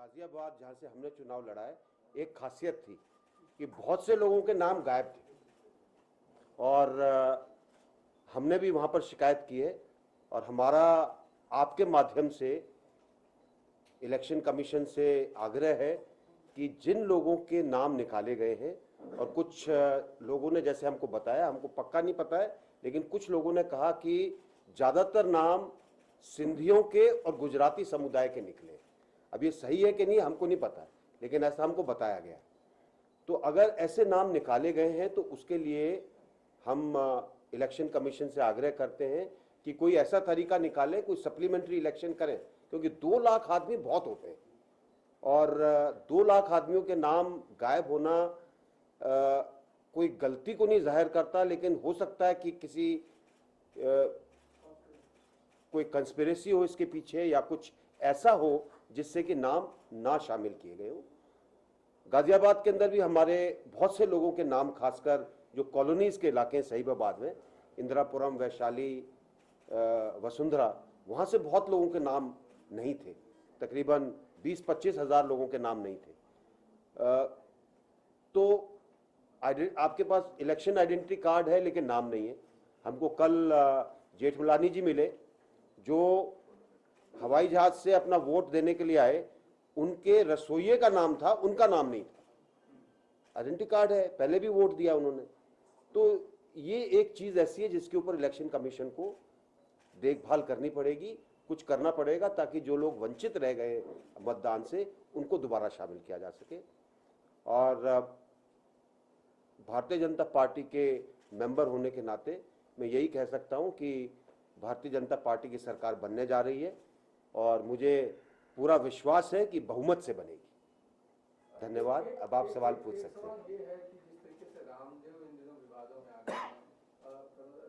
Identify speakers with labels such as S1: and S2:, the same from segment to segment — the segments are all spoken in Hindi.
S1: गाजियाबाद जहाँ से हमने चुनाव लड़ा है, एक खासियत थी कि बहुत से लोगों के नाम गायब थे और हमने भी वहाँ पर शिकायत की है और हमारा आपके माध्यम से इलेक्शन कमीशन से आग्रह है कि जिन लोगों के नाम निकाले गए हैं और कुछ लोगों ने जैसे हमको बताया, हमको पक्का नहीं पता है, लेकिन कुछ लोगों ने कहा कि ज़्यादातर नाम सिंधियों के और गुजराती समुदाय के निकले। अब ये सही है कि नहीं हमको नहीं पता है, लेकिन ऐसा हमको बताया गया। तो अगर ऐसे नाम निकाले गए हैं तो उसके लिए हम इलेक्शन कमीशन से आग्रह करते हैं कि कोई ऐसा तरीका निकाले, कोई सप्लीमेंट्री इलेक्शन करें, क्योंकि 2 लाख आदमी बहुत होते हैं और 2 लाख आदमियों के नाम गायब होना कोई गलती को नहीं जाहिर करता, लेकिन हो सकता है कि किसी कोई कंस्पिरेसी हो इसके पीछे या कुछ ऐसा हो जिससे कि नाम ना शामिल किए गए हो। गाजियाबाद के अंदर भी हमारे बहुत से लोगों के नाम, खासकर जो कॉलोनीज के इलाके हैं सहीबाबाद में, इंदिरापुरम, वैशाली, वसुंधरा, वहाँ से बहुत लोगों के नाम नहीं थे। तकरीबन 20-25 हज़ार लोगों के नाम नहीं थे। तो आपके पास इलेक्शन आइडेंटिटी कार्ड है लेकिन नाम नहीं है। हमको कल जेठमलानी जी मिले जो हवाई जहाज से अपना वोट देने के लिए आए, उनके रसोइये का नाम था, उनका नाम नहीं था। आइडेंटिटी कार्ड है, पहले भी वोट दिया उन्होंने। तो ये एक चीज ऐसी है जिसके ऊपर इलेक्शन कमीशन को देखभाल करनी पड़ेगी, कुछ करना पड़ेगा ताकि जो लोग वंचित रह गए मतदान से उनको दोबारा शामिल किया जा सके। और भारतीय जनता पार्टी के मेंबर होने के नाते मैं यही कह सकता हूं कि भारतीय जनता पार्टी की सरकार बनने जा रही है और मुझे पूरा विश्वास है कि बहुमत से बनेगी। धन्यवाद। अब आप सवाल पूछ सकते हैं।
S2: ये है कि जिस तरीके से रामदेव इन दिनों विवादों में आ गए हैं,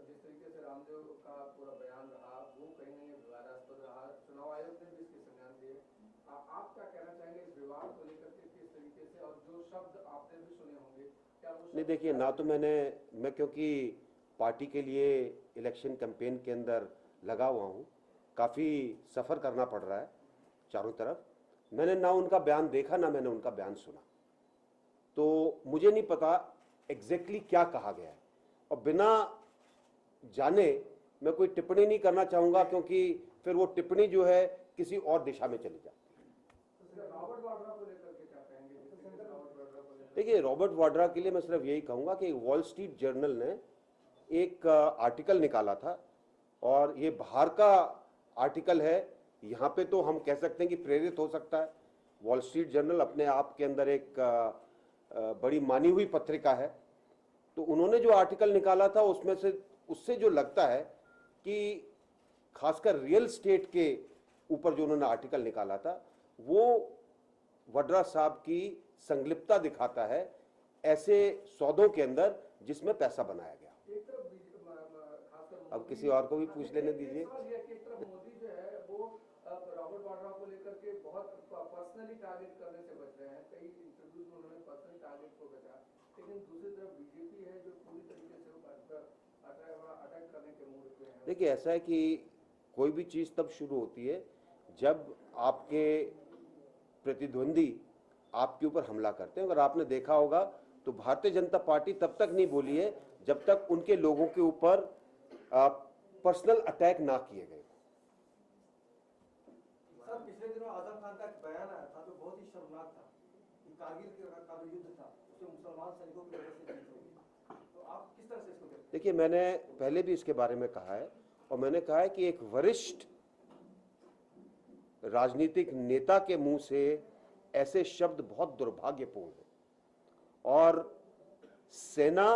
S2: जिस तरीके से रामदेव का पूरा बयान रहा वो कहीं ना कहीं विवादास्पद रहा, चुनाव आयोग ने भी इसके संज्ञान दिए। आप क्या कहना चाहेंगे इस विवाद को लेकर के, किस तरीके से, और जो शब्द आपने भी सुने होंगे क्या वो?
S1: नहीं, देखिए, ना तो मैं क्योंकि पार्टी के लिए इलेक्शन कैंपेन के अंदर लगा हुआ हूँ, काफ़ी सफ़र करना पड़ रहा है चारों तरफ, मैंने ना उनका बयान देखा ना मैंने उनका बयान सुना, तो मुझे नहीं पता एग्जैक्टली क्या कहा गया है और बिना जाने मैं कोई टिप्पणी नहीं करना चाहूँगा, क्योंकि फिर वो टिप्पणी जो है किसी और दिशा में चली जाती है।
S2: रॉबर्ट वाड्रा को लेकर के क्या कहेंगे?
S1: देखिए, रॉबर्ट वाड्रा के लिए मैं सिर्फ यही कहूँगा कि वॉल स्ट्रीट जर्नल ने एक आर्टिकल निकाला था और ये बाहर का आर्टिकल है, यहाँ पे तो हम कह सकते हैं कि प्रेरित हो सकता है। वॉल स्ट्रीट जर्नल अपने आप के अंदर एक बड़ी मानी हुई पत्रिका है, तो उन्होंने जो आर्टिकल निकाला था उसमें से उससे जो लगता है कि खासकर रियल स्टेट के ऊपर जो उन्होंने आर्टिकल निकाला था वो वड्रा साहब की संलिप्तता दिखाता है ऐसे सौदों के अंदर जिसमें पैसा बनाया गया। अब किसी और को भी पूछ लेने दीजिए।
S2: मोदी जो है वो रॉबर्ट वाड्रा को लेकर के बहुत पर्सनली टारगेट करने से बच रहे हैं, कई इंटरव्यूज में उन्होंने पर्सनली टारगेट को बचा, लेकिन दूसरी तरफ बीजेपी है जो पूरी तरीके से अटैक करने के मूड पे है।
S1: देखिए, ऐसा है कि कोई भी चीज तब शुरू होती है जब आपके प्रतिद्वंदी आपके ऊपर हमला करते हैं। अगर आपने देखा होगा तो भारतीय जनता पार्टी तब तक नहीं बोली है जब तक उनके लोगों के ऊपर पर्सनल अटैक ना किए गए।
S3: सर, पिछले दिनों आजम खान का एक बयान आया था जो बहुत ही शर्मनाक था कि कारगिल का जो युद्ध था उसमें मुसलमान सैनिकों की वजह से जीत हुई, तो आप किस तरह से इसको देखते हैं?
S1: देखिए, मैंने पहले भी इसके बारे में कहा है और मैंने कहा है कि एक वरिष्ठ राजनीतिक नेता के मुंह से ऐसे शब्द बहुत दुर्भाग्यपूर्ण हैं और सेना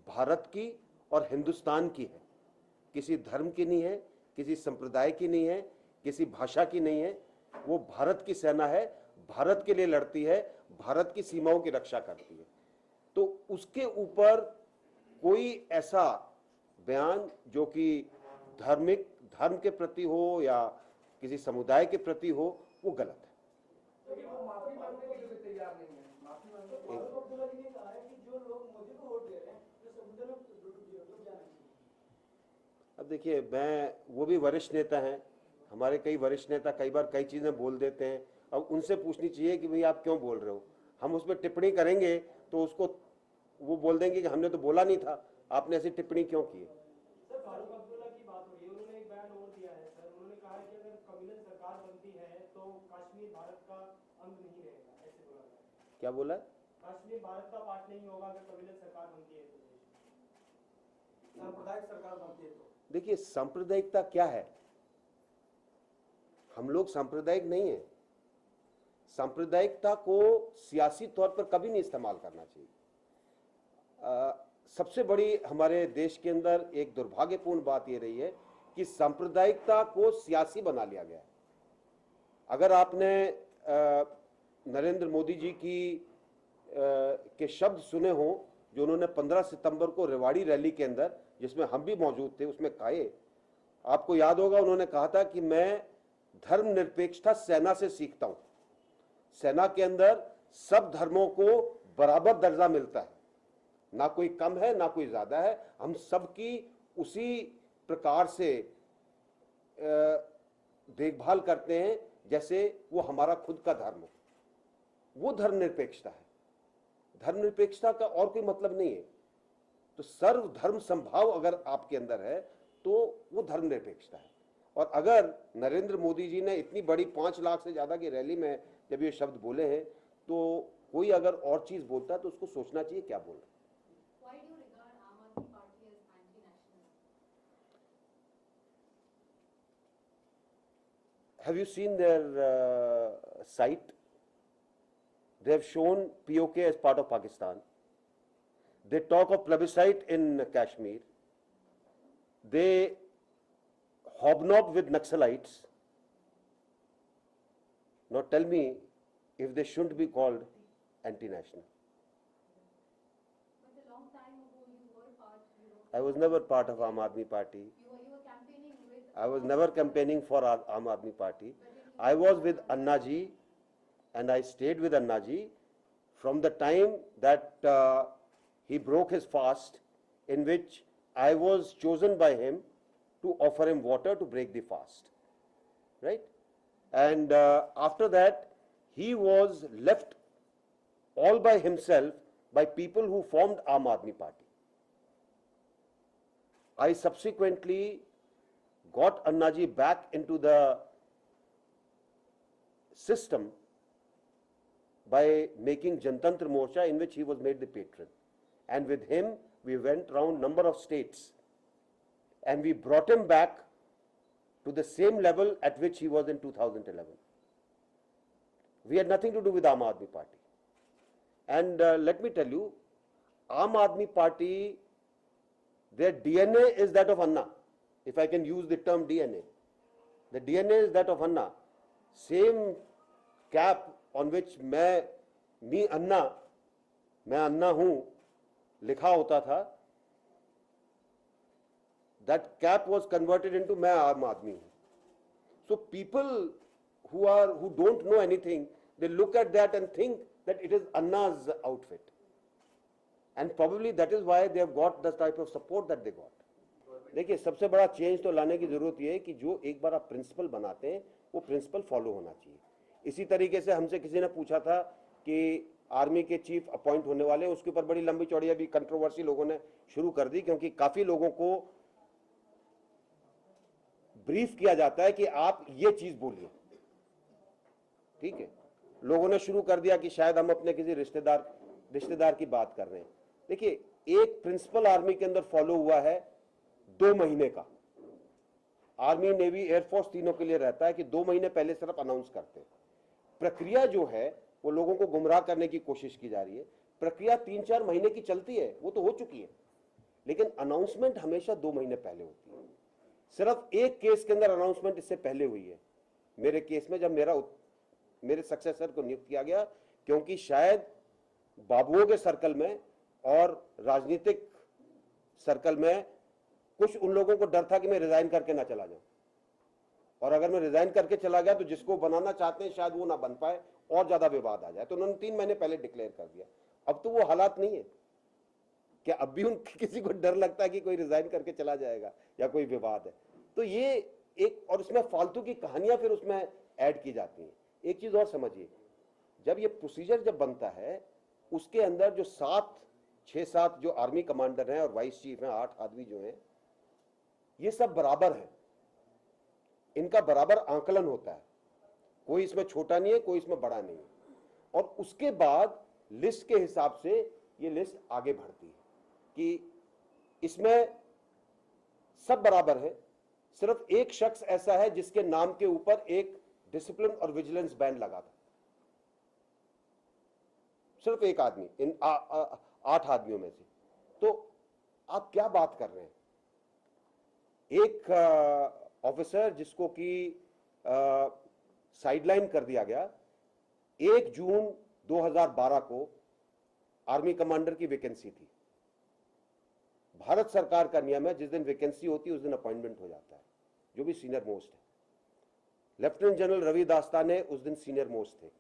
S1: भारत की और हिंदुस्तान की है, किसी धर्म की नहीं है, किसी संप्रदाय की नहीं है, किसी भाषा की नहीं है। वो भारत की सेना है, भारत के लिए लड़ती है, भारत की सीमाओं की रक्षा करती है। तो उसके ऊपर कोई ऐसा बयान जो कि धर्म के प्रति हो या किसी समुदाय के प्रति हो, वो गलत है।
S2: वो माफी मांगने के लिए तैयार नहीं है, माफी मांगने के लिए।
S3: अब्दुल्ला जी ने कहा है कि जो लोग मोदी को वोट दे रहे हैं जो समुद्र में डूब जाना चाहिए।
S1: अब देखिए, वो भी वरिष्ठ नेता हैं, हमारे कई वरिष्ठ नेता कई बार कई चीजें बोल देते हैं, अब उनसे पूछनी चाहिए कि भाई आप क्यों बोल रहे हो। हम उस पर टिप्पणी करेंगे तो उसको वो बोल देंगे कि हमने तो बोला नहीं था, आपने ऐसी टिप्पणी क्यों की है।
S3: सर फारूक अब्दुल्ला की बात हो रही है, उन्होंने एक बयान और दिया है सर, उन्होंने कहा है कि अगर कम्युनिस्ट सरकार बनती है तो कश्मीर भारत का अंग नहीं रहेगा, ऐसे बोला है।
S1: क्या बोला है?
S3: कश्मीर भारत का पार्ट नहीं होगा अगर कम्युनिस्ट सरकार बनती है तो, सांप्रदायिक सरकार बनती है तो।
S1: देखिए सांप्रदायिकता क्या है, हम लोग सांप्रदायिक नहीं है। सांप्रदायिकता को सियासी तौर पर कभी नहीं इस्तेमाल करना चाहिए। सबसे बड़ी हमारे देश के अंदर एक दुर्भाग्यपूर्ण बात यह रही है कि सांप्रदायिकता को सियासी बना लिया गया है। अगर आपने नरेंद्र मोदी जी के शब्द सुने हो जो उन्होंने 15 सितंबर को रेवाड़ी रैली के अंदर, जिसमें हम भी मौजूद थे, उसमें कहे, आपको याद होगा उन्होंने कहा था कि मैं धर्मनिरपेक्षता सेना से सीखता हूं। सेना के अंदर सब धर्मों को बराबर दर्जा मिलता है, ना कोई कम है ना कोई ज्यादा है, हम सबकी उसी प्रकार से देखभाल करते हैं जैसे वो हमारा खुद का धर्म हो। वो धर्मनिरपेक्षता है। धर्मनिरपेक्षता का और कोई मतलब नहीं है। तो सर्व धर्म संभाव अगर आपके अंदर है तो वो धर्मनिरपेक्षता है। और अगर नरेंद्र मोदी जी ने इतनी बड़ी 5 लाख से ज्यादा की रैली में जब ये शब्द बोले हैं, तो कोई अगर और चीज बोलता है तो उसको सोचना चाहिए क्या बोल रहा है।
S4: Why do you regard Aam Aadmi Party as anti-national?
S1: Have you seen their site? They have shown POK as part of Pakistan. They talk of plebiscite in Kashmir. They hobnob with Naxalites. Now tell me if they shouldn't be called anti-national.
S4: But a long time ago you were part,
S1: I was never part of Aam Aadmi Party.
S4: you were campaigning with.
S1: I was never campaigning for Aam Aadmi Party. I was with Anna ji, and I stayed with Anna ji from the time that he broke his fast, in which I was chosen by him to offer him water to break the fast, right? And after that, he was left all by himself by people who formed Aam Aadmi Party. I subsequently got Anna ji back into the system by making Jantantra Morcha, in which he was made the patron. And with him, we went around number of states and we brought him back to the same level at which he was in 2011. We had nothing to do with Aam Aadmi Party. And let me tell you, Aam Aadmi Party, their DNA is that of Anna, if I can use the term DNA. The DNA is that of Anna. Same cap on which मैं अन्ना हूं लिखा होता था, that cap was converted into मैं आम आदमी हूं. So people who don't know anything, they look at that and think that it is Anna's outfit, and probably that is why they have got the type of support that they got. देखिए सबसे बड़ा चेंज तो लाने की जरूरत यह है कि जो एक बार आप प्रिंसिपल बनाते हैं वो प्रिंसिपल फॉलो होना चाहिए. इसी तरीके से हमसे किसी ने पूछा था कि आर्मी के चीफ अपॉइंट होने वाले, उसके ऊपर बड़ी लंबी चौड़ी अभी कंट्रोवर्सी लोगों ने शुरू कर दी, क्योंकि काफी लोगों को ब्रीफ किया जाता है कि आप ये चीज बोलिए. ठीक है, लोगों ने शुरू कर दिया कि शायद हम अपने किसी रिश्तेदार की बात कर रहे हैं. देखिए एक प्रिंसिपल आर्मी के अंदर फॉलो हुआ है 2 महीने का. आर्मी, नेवी, एयरफोर्स तीनों के लिए रहता है कि 2 महीने पहले सिर्फ अनाउंस करते हैं. प्रक्रिया जो है वो लोगों को गुमराह करने की कोशिश की जा रही है. प्रक्रिया 3-4 महीने की चलती है, वो तो हो चुकी है, लेकिन अनाउंसमेंट हमेशा 2 महीने पहले होती है. सिर्फ एक केस के अंदर अनाउंसमेंट इससे पहले हुई है, मेरे केस में, जब मेरे सक्सेसर को नियुक्त किया गया, क्योंकि शायद बाबुओं के सर्कल में और राजनीतिक सर्कल में कुछ उन लोगों को डर था कि मैं रिजाइन करके ना चला जाऊं, और अगर मैं रिजाइन करके चला गया तो जिसको बनाना चाहते हैं शायद वो ना बन पाए और ज्यादा विवाद आ जाए. तो उन्होंने 3 महीने पहले डिक्लेयर कर दिया. अब तो वो हालात नहीं है. क्या अब भी किसी को डर लगता है कि कोई रिजाइन करके चला जाएगा या कोई विवाद है? तो ये एक, और उसमें फालतू की कहानियां फिर उसमें ऐड की जाती हैं. एक चीज और समझिए, जब ये प्रोसीजर जब बनता है, उसके अंदर जो 6-7 जो आर्मी कमांडर हैं और वाइस चीफ हैं, 8 आदमी जो हैं, ये सब बराबर हैं, इनका बराबर आंकलन होता है, कोई इसमें छोटा नहीं है, कोई इसमें बड़ा नहीं है। और उसके बाद लिस्ट के हिसाब से ये लिस्ट आगे बढ़ती है कि इसमें सब बराबर है, सिर्फ एक शख्स ऐसा है जिसके नाम के ऊपर एक डिसिप्लिन और विजिलेंस बैंड लगा था, सिर्फ एक आदमी इन 8 आदमियों में से। तो आप क्या बात कर रहे हैं? एक ऑफिसर जिसको कि साइडलाइन कर दिया गया, 1 जून 2012 को आर्मी कमांडर की वैकेंसी थी। भारत सरकार का नियम है, जिस दिन वैकेंसी होती है उस दिन अपॉइंटमेंट हो जाता है, जो भी सीनियर मोस्ट है। लेफ्टिनेंट जनरल रवि दास्ताने उस दिन सीनियर मोस्ट थे,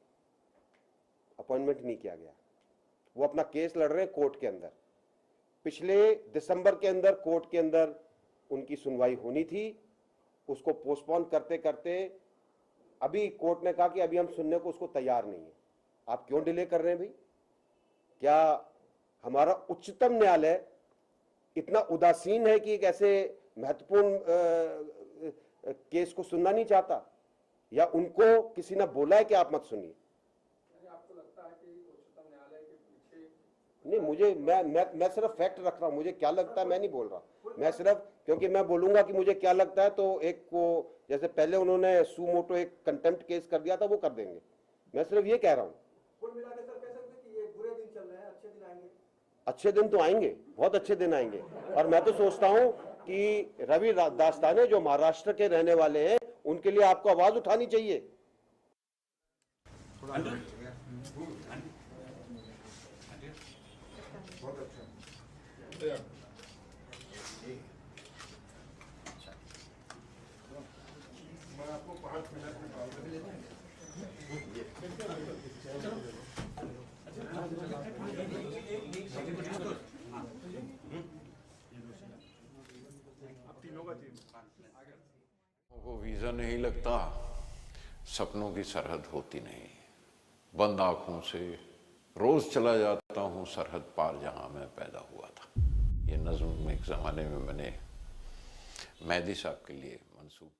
S1: अपॉइंटमेंट नहीं किया गया। वो अपना केस लड़ रहे हैं कोर्ट के अंदर। पिछले दिसंबर के अंदर कोर्ट के अंदर उनकी सुनवाई होनी थी, उसको पोस्टपोन करते करते अभी कोर्ट ने कहा कि अभी हम सुनने को उसको तैयार नहीं है। आप क्यों डिले कर रहे हैं भाई? क्या हमारा उच्चतम न्यायालय इतना उदासीन है कि एक ऐसे महत्वपूर्ण केस को सुनना नहीं चाहता, या उनको किसी ने बोला है कि आप मत सुनिए?
S2: आपको लगता है कि उच्चतम न्यायालय के पीछे
S1: नहीं, मुझे मैं सिर्फ फैक्ट रख रहा हूं, मुझे क्या लगता है मैं नहीं बोल रहा। मैं सिर्फ, क्योंकि मैं बोलूंगा कि मुझे क्या लगता है तो एक को, जैसे पहले उन्होंने सुमोटो एक कंटेम्प्ट केस कर दिया था, वो कर देंगे। मैं सिर्फ ये कह रहा हूं।
S3: कुल मिला के सर कह सकते हैं कि ये बुरे दिन चल रहे हैं, अच्छे दिन आएंगे?
S1: अच्छे दिन तो आएंगे, बहुत अच्छे दिन आएंगे। और मैं तो सोचता हूं कि रवि दास्ताने जो महाराष्ट्र के रहने वाले हैं, उनके लिए आपको आवाज उठानी चाहिए।
S5: को वीज़ा नहीं लगता, सपनों की सरहद होती नहीं। बंद आँखों से रोज़ चला जाता हूँ सरहद पार जहाँ मैं पैदा हुआ था। ये नज़्म एक ज़माने में मैंने मेहदी साहब के लिए मंसूब